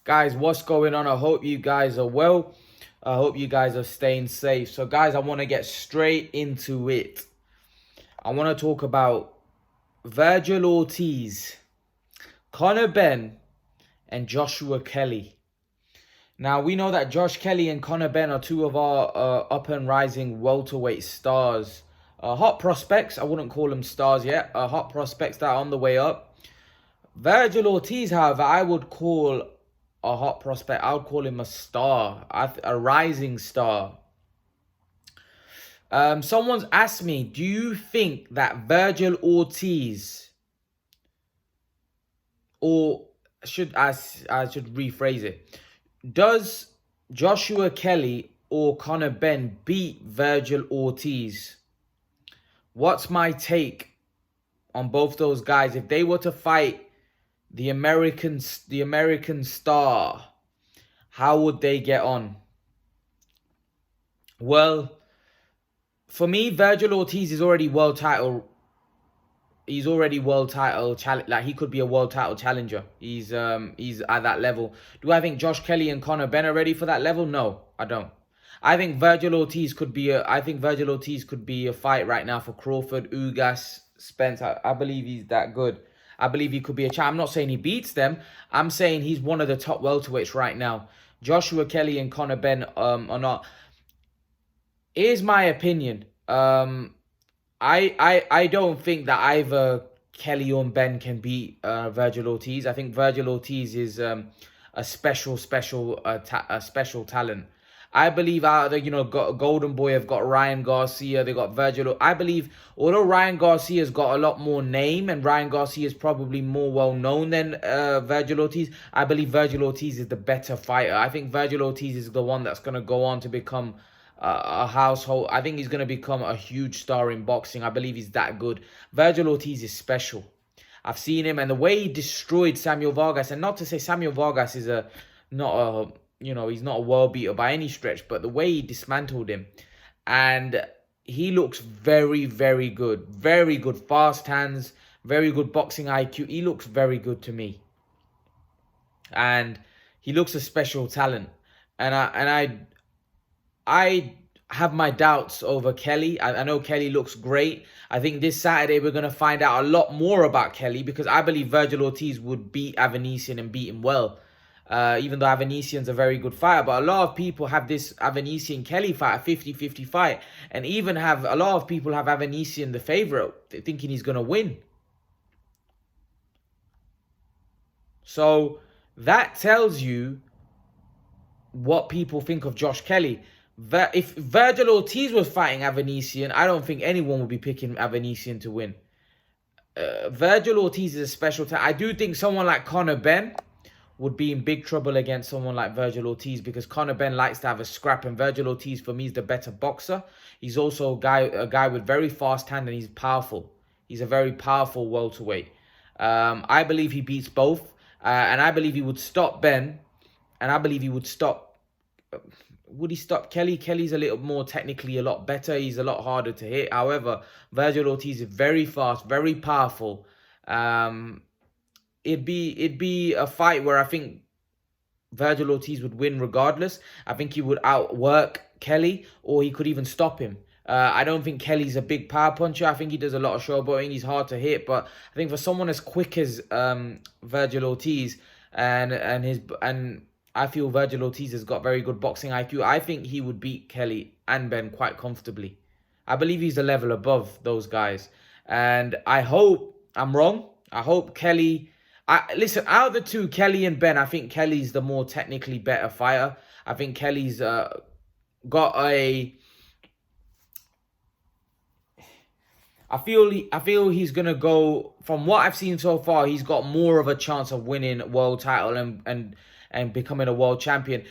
Guys, what's going on? I hope you guys are well. I hope you guys are staying safe. So guys, I want to get straight into it. I want to talk about Virgil Ortiz, Conor Benn, and Joshua Kelly. Now, we know that Josh Kelly and Conor Benn are two of our up and rising welterweight stars. Hot prospects. I wouldn't call them stars yet. Hot prospects that are on the way up. Virgil Ortiz, however, I would call a hot prospect. I would call him a star, a rising star. Someone's asked me, do you think that Virgil Ortiz, or should I should rephrase it, does Joshua Kelly or Conor Benn beat Virgil Ortiz? What's my take on both those guys if they were to fight the American star? How would they get on? Well, for me, Virgil Ortiz is already world title. He's already world title like he could be a world title challenger. He's at that level. Do I think Josh Kelly and Conor Benn are ready for that level? No, I don't. I think Virgil Ortiz could be a fight right now for Crawford, Ugas, Spence. I believe he's that good. I believe he could be a champ. I'm not saying he beats them. I'm saying he's one of the top welterweights right now. Joshua Kelly and Conor Benn are not. Here's my opinion. I don't think that either Kelly or Benn can beat Virgil Ortiz. I think Virgil Ortiz is a special talent. I believe out of the, Golden Boy have got Ryan Garcia. They got Virgil. I believe, although Ryan Garcia's got a lot more name and Ryan Garcia is probably more well known than Virgil Ortiz, I believe Virgil Ortiz is the better fighter. I think Virgil Ortiz is the one that's going to go on to become a household. I think he's going to become a huge star in boxing. I believe he's that good. Virgil Ortiz is special. I've seen him, and the way he destroyed Samuel Vargas, and not to say Samuel Vargas is he's not a world beater by any stretch, but the way he dismantled him, and he looks very, very good. Very good fast hands, very good boxing IQ. He looks very good to me. And he looks a special talent. And I have my doubts over Kelly. I know Kelly looks great. I think this Saturday we're going to find out a lot more about Kelly, because I believe Virgil Ortiz would beat Avanesian and beat him well. Even though Avanesian's a very good fighter. But a lot of people have this Avanesian-Kelly fight, a 50-50 fight. And even a lot of people have Avanesian the favourite, thinking he's going to win. So that tells you what people think of Josh Kelly. If Virgil Ortiz was fighting Avanesian, I don't think anyone would be picking Avanesian to win. Virgil Ortiz is a special talent. I do think someone like Conor Benn would be in big trouble against someone like Virgil Ortiz, because Conor Benn likes to have a scrap, and Virgil Ortiz, for me, is the better boxer. He's also a guy with very fast hand, and he's powerful. He's a very powerful welterweight. I believe he beats both, and I believe he would stop Benn, and I believe he would stop... Would he stop Kelly? Kelly's a little more technically a lot better. He's a lot harder to hit. However, Virgil Ortiz is very fast, very powerful. It'd be a fight where I think Virgil Ortiz would win regardless. I think he would outwork Kelly, or he could even stop him. I don't think Kelly's a big power puncher. I think he does a lot of showboating. He's hard to hit, but I think for someone as quick as Virgil Ortiz, and I feel Virgil Ortiz has got very good boxing IQ, I think he would beat Kelly and Benn quite comfortably. I believe he's a level above those guys, and I hope I'm wrong. I hope Kelly... Listen, out of the two, Kelly and Benn, I think Kelly's the more technically better fighter. I think Kelly's got a... I feel he's going to go... From what I've seen so far, he's got more of a chance of winning world title and becoming a world champion.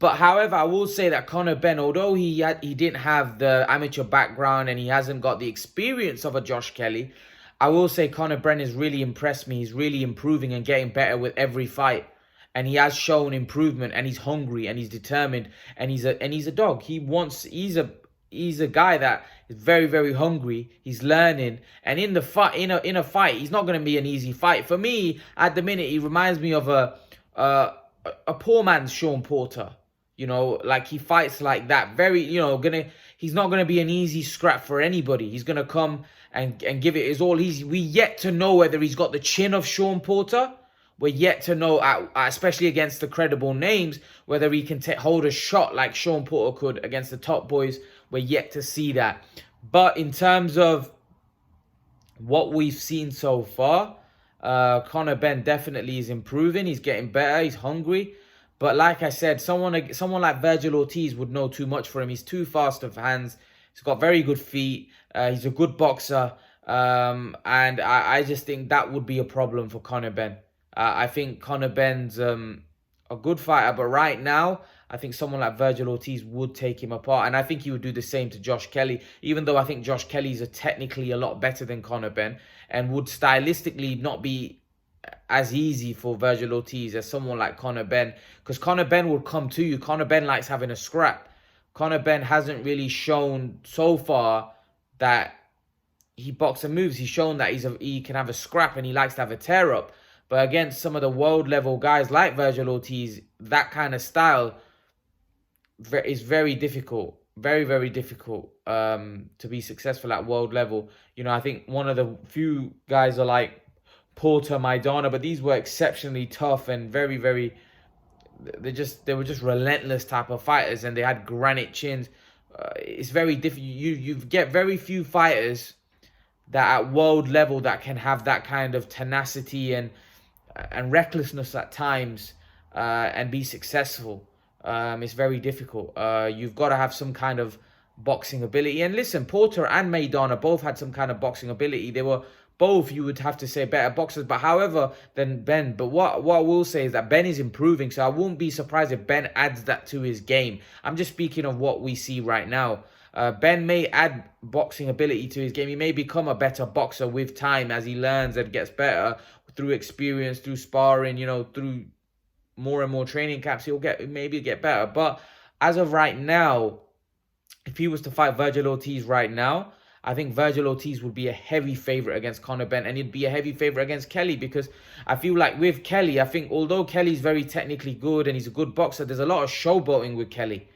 But however, I will say that Conor Benn, although he didn't have the amateur background and he hasn't got the experience of a Josh Kelly, I will say Conor Benn has really impressed me. He's really improving and getting better with every fight. And he has shown improvement, and he's hungry and he's determined, and he's a dog. He's a guy that is very, very hungry. He's learning, and in a fight, he's not going to be an easy fight. For me, at the minute, he reminds me of a poor man's Sean Porter. You know, like he fights like that. Very, you know, he's not gonna be an easy scrap for anybody. He's gonna come and give it his all. We yet to know whether he's got the chin of Sean Porter. We're yet to know, especially against the credible names, whether he can hold a shot like Sean Porter could against the top boys. We're yet to see that. But in terms of what we've seen so far, Conor Benn definitely is improving. He's getting better. He's hungry. But like I said, someone like Virgil Ortiz would know too much for him. He's too fast of hands. He's got very good feet. He's a good boxer. And I just think that would be a problem for Conor Benn. I think Conor Benn's a good fighter. But right now, I think someone like Virgil Ortiz would take him apart. And I think he would do the same to Josh Kelly. Even though I think Josh Kelly's technically a lot better than Conor Benn. And would stylistically not be as easy for Virgil Ortiz as someone like Conor Benn, because Conor Benn will come to you. Conor Benn likes having a scrap. Conor Benn hasn't really shown so far that he boxes and moves. He's shown that he can have a scrap and he likes to have a tear up. But against some of the world level guys like Virgil Ortiz, that kind of style is very difficult. Very, very difficult to be successful at world level. You know, I think one of the few guys are like Porter, Maidana, but these were exceptionally tough and very, very. They were just relentless type of fighters, and they had granite chins. It's very difficult. You get very few fighters that at world level that can have that kind of tenacity and recklessness at times and be successful. It's very difficult. You've got to have some kind of boxing ability. And listen, Porter and Maidana both had some kind of boxing ability. They were both, you would have to say, better boxers, but however than Benn. But what I will say is that Benn is improving, so I won't be surprised if Benn adds that to his game. I'm just speaking of what we see right now. Benn may add boxing ability to his game. He may become a better boxer with time as he learns and gets better through experience, through sparring, you know, through more and more training camps. He'll maybe get better. But as of right now, if he was to fight Virgil Ortiz right now, I think Virgil Ortiz would be a heavy favorite against Conor Benn, and he'd be a heavy favorite against Kelly, because I feel like with Kelly, I think although Kelly's very technically good and he's a good boxer, there's a lot of showboating with Kelly.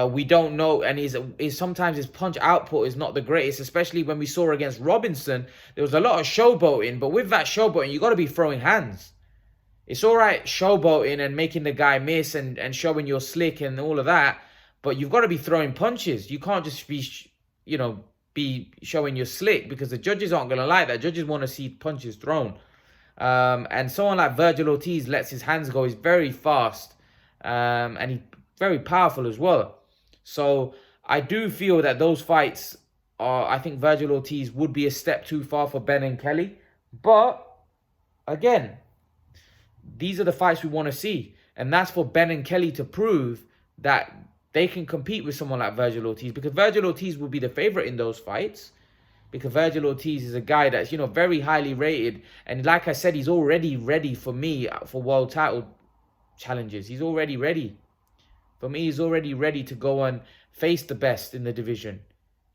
We don't know, and sometimes his punch output is not the greatest, especially when we saw against Robinson. There was a lot of showboating, but with that showboating, you got to be throwing hands. It's all right showboating and making the guy miss and showing you're slick and all of that, but you've got to be throwing punches. You can't just be, be showing you're slick, because the judges aren't going to like that. Judges want to see punches thrown. And someone like Virgil Ortiz lets his hands go. He's very fast and he's very powerful as well. So I do feel that those fights I think Virgil Ortiz would be a step too far for Benn and Kelly. But again, these are the fights we want to see. And that's for Benn and Kelly to prove that they can compete with someone like Virgil Ortiz, because Virgil Ortiz will be the favorite in those fights, because Virgil Ortiz is a guy that's, very highly rated. And like I said, he's already ready for me for world title challenges. He's already ready. For me, he's already ready to go and face the best in the division.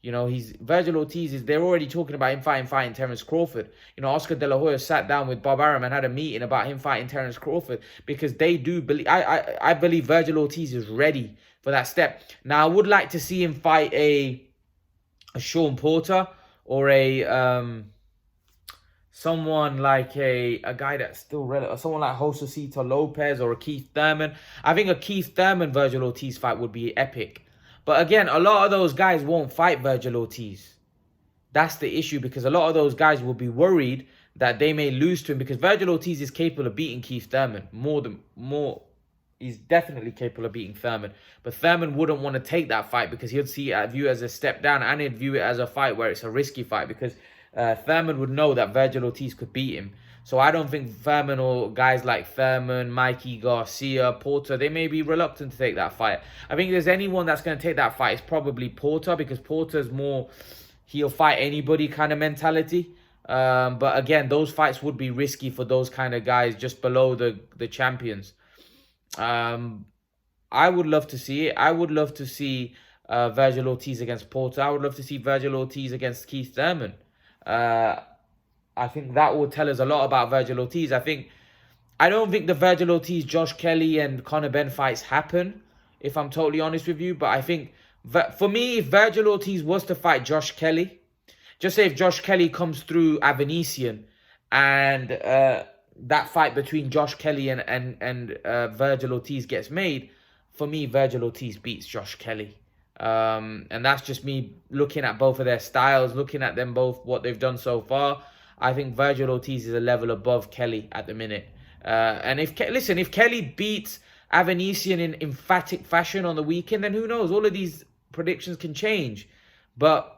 Virgil Ortiz they're already talking about him fighting Terence Crawford. Oscar De La Hoya sat down with Bob Arum and had a meeting about him fighting Terence Crawford, because they do believe, I believe Virgil Ortiz is ready for that step. Now, I would like to see him fight a Sean Porter or someone like a guy that's still relevant, someone like Josecito Lopez or a Keith Thurman. I think a Keith Thurman Virgil Ortiz fight would be epic. But again, a lot of those guys won't fight Virgil Ortiz. That's the issue, because a lot of those guys will be worried that they may lose to him, because Virgil Ortiz is capable of beating Keith Thurman. He's definitely capable of beating Thurman. But Thurman wouldn't want to take that fight, because he'd view it as a step down, and he'd view it as a fight where it's a risky fight, because Thurman would know that Virgil Ortiz could beat him. So I don't think Thurman, or guys like Thurman, Mikey Garcia, Porter, they may be reluctant to take that fight. I think if there's anyone that's going to take that fight, it's probably Porter, because Porter's more, he'll fight anybody kind of mentality. But again, those fights would be risky for those kind of guys just below the champions. I would love to see it. I would love to see Virgil Ortiz against Porter. I would love to see Virgil Ortiz against Keith Thurman. I think that will tell us a lot about Virgil Ortiz. I think I don't think the Virgil Ortiz, Josh Kelly, and Conor Benn fights happen, if I'm totally honest with you. But I think, for me, if Virgil Ortiz was to fight Josh Kelly, just say if Josh Kelly comes through Avanesian and that fight between Josh Kelly and Virgil Ortiz gets made, for me, Virgil Ortiz beats Josh Kelly. And that's just me looking at both of their styles, looking at them both, what they've done so far. I think Virgil Ortiz is a level above Kelly at the minute. And if Kelly beats Avanesian in emphatic fashion on the weekend, then who knows? All of these predictions can change. But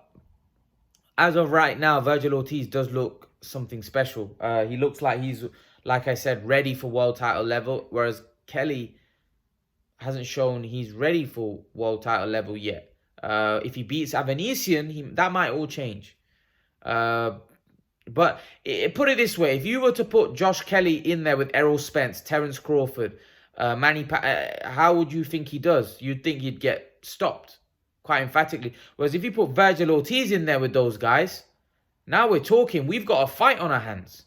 as of right now, Virgil Ortiz does look something special. He looks like he's, like I said, ready for world title level, whereas Kelly hasn't shown he's ready for world title level yet. If he beats Avanesian, that might all change. But put it this way, if you were to put Josh Kelly in there with Errol Spence, Terence Crawford, how would you think he does? You'd think he'd get stopped quite emphatically. Whereas if you put Virgil Ortiz in there with those guys, now we're talking. We've got a fight on our hands.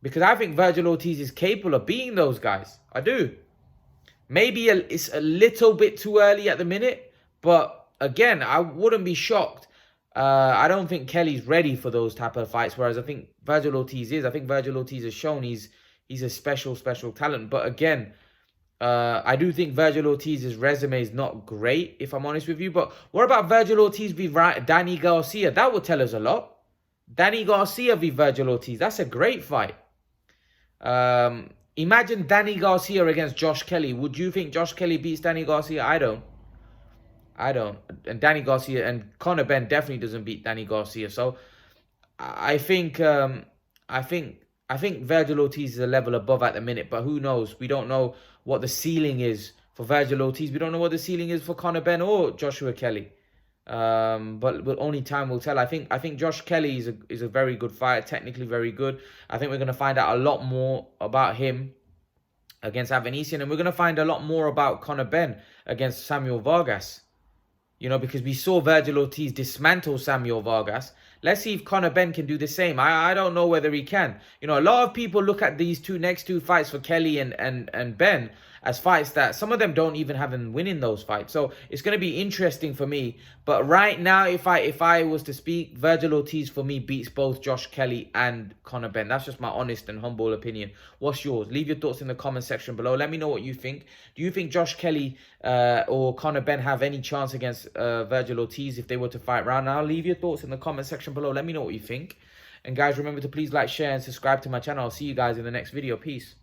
Because I think Virgil Ortiz is capable of beating those guys. I do. Maybe it's a little bit too early at the minute. But again, I wouldn't be shocked. I don't think Kelly's ready for those type of fights. Whereas I think Virgil Ortiz is. I think Virgil Ortiz has shown he's a special talent. But again, I do think Virgil Ortiz's resume is not great, if I'm honest with you. But what about Virgil Ortiz v Danny Garcia? That would tell us a lot. Danny Garcia v Virgil Ortiz. That's a great fight. Imagine Danny Garcia against Josh Kelly. Would you think Josh Kelly beats Danny Garcia? I don't. And Danny Garcia and Conor Benn definitely doesn't beat Danny Garcia. So I think Virgil Ortiz is a level above at the minute, but who knows? We don't know what the ceiling is for Virgil Ortiz. We don't know what the ceiling is for Conor Benn or Joshua Kelly. But only time will tell. I think Josh Kelly is a very good fighter, technically very good. I think we're going to find out a lot more about him against Avanesian, and we're going to find a lot more about Conor Benn against Samuel Vargas. You know, because we saw Virgil Ortiz dismantle Samuel Vargas. Let's see if Conor Benn can do the same. I don't know whether he can. You know, a lot of people look at these next two fights for Kelly and Benn as fights that some of them don't even have him winning those fights. So it's going to be interesting for me. But right now, if I was to speak, Virgil Ortiz for me beats both Josh Kelly and Conor Benn. That's just my honest and humble opinion. What's yours? Leave your thoughts in the comment section below. Let me know what you think. Do you think Josh Kelly or Conor Benn have any chance against Virgil Ortiz if they were to fight right now? Leave your thoughts in the comment section below. Let me know what you think. And guys, remember to please like, share, and subscribe to my channel. I'll see you guys in the next video. Peace.